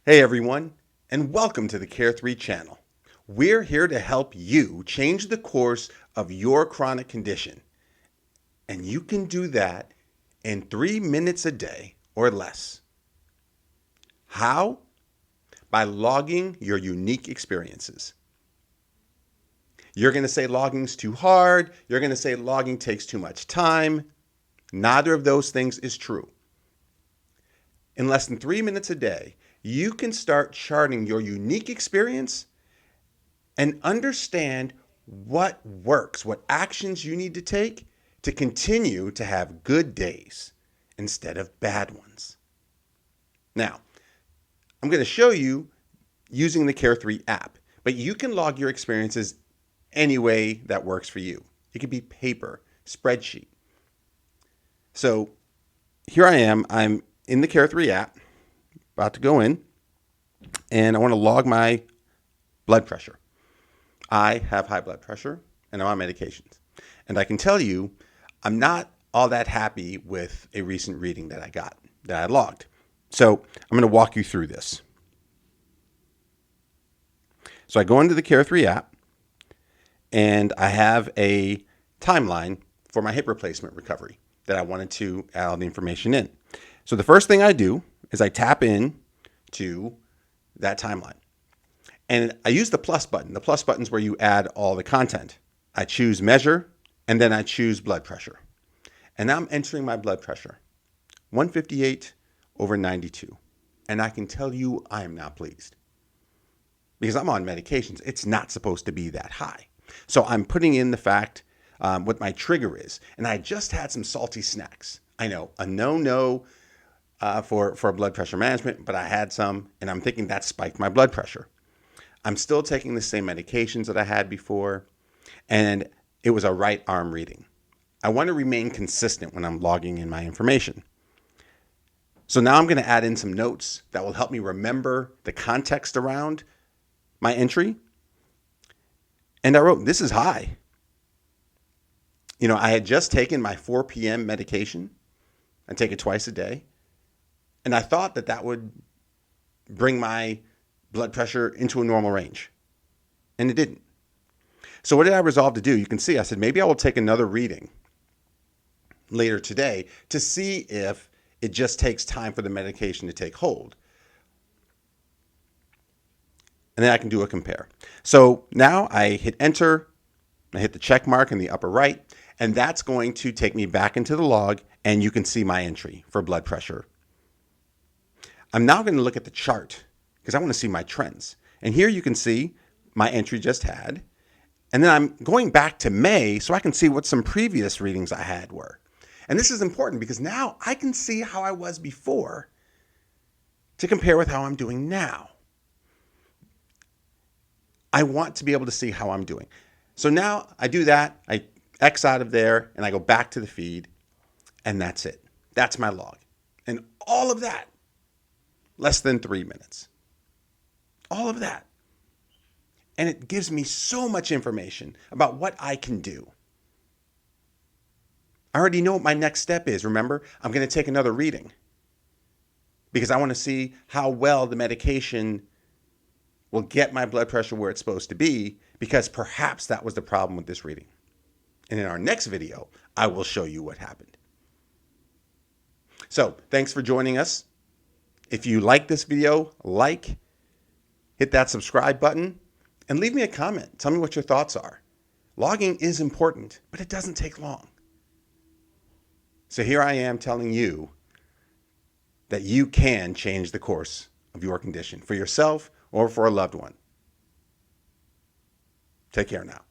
Hey everyone, and welcome to the Care3 channel. We're here to help you change the course of your chronic condition. And you can do that in 3 minutes a day or less. How? By logging your unique experiences. You're going to say logging's too hard. You're going to say logging takes too much time. Neither of those things is true. In less than 3 minutes a day, you can start charting your unique experience and understand what works, what actions you need to take to continue to have good days instead of bad ones. Now, I'm going to show you using the Care3 app, but you can log your experiences any way that works for you. It could be paper, spreadsheet. So here I am. I'm in the Care3 app, about to go in, and I want to log my blood pressure. I have high blood pressure and I'm on medications. And I can tell you, I'm not all that happy with a recent reading that I logged. So I'm going to walk you through this. So I go into the Care3 app and I have a timeline for my hip replacement recovery that I wanted to add all the information in. So the first thing I do is I tap in to that timeline. And I use the plus button. The plus button is where you add all the content. I choose measure, and then I choose blood pressure. And now I'm entering my blood pressure, 158/92. And I can tell you I am not pleased. Because I'm on medications, it's not supposed to be that high. So I'm putting in the fact what my trigger is. And I just had some salty snacks. I know, a no-no for blood pressure management, but I had some, and I'm thinking that spiked my blood pressure. I'm still taking the same medications that I had before, and it was a right arm reading. I want to remain consistent when I'm logging in my information. So now I'm going to add in some notes that will help me remember the context around my entry. And I wrote, this is high. You know, I had just taken my 4 p.m. medication. I take it twice a day. And I thought that would bring my blood pressure into a normal range. And it didn't. So what did I resolve to do? You can see, I said, maybe I will take another reading later today to see if it just takes time for the medication to take hold. And then I can do a compare. So now I hit enter, I hit the check mark in the upper right, and that's going to take me back into the log, and you can see my entry for blood pressure. I'm now going to look at the chart because I want to see my trends. And here you can see my entry just had. And then I'm going back to May so I can see what some previous readings I had were. And this is important because now I can see how I was before to compare with how I'm doing now. I want to be able to see how I'm doing. So now I do that. I X out of there and I go back to the feed, and that's it. That's my log. And all of that, less than 3 minutes. All of that. And it gives me so much information about what I can do. I already know what my next step is. Remember, I'm going to take another reading because I want to see how well the medication will get my blood pressure where it's supposed to be, because perhaps that was the problem with this reading. And in our next video, I will show you what happened. So thanks for joining us. If you like this video, hit that subscribe button, and leave me a comment. Tell me what your thoughts are. Logging is important, but it doesn't take long. So here I am telling you that you can change the course of your condition for yourself or for a loved one. Take care now.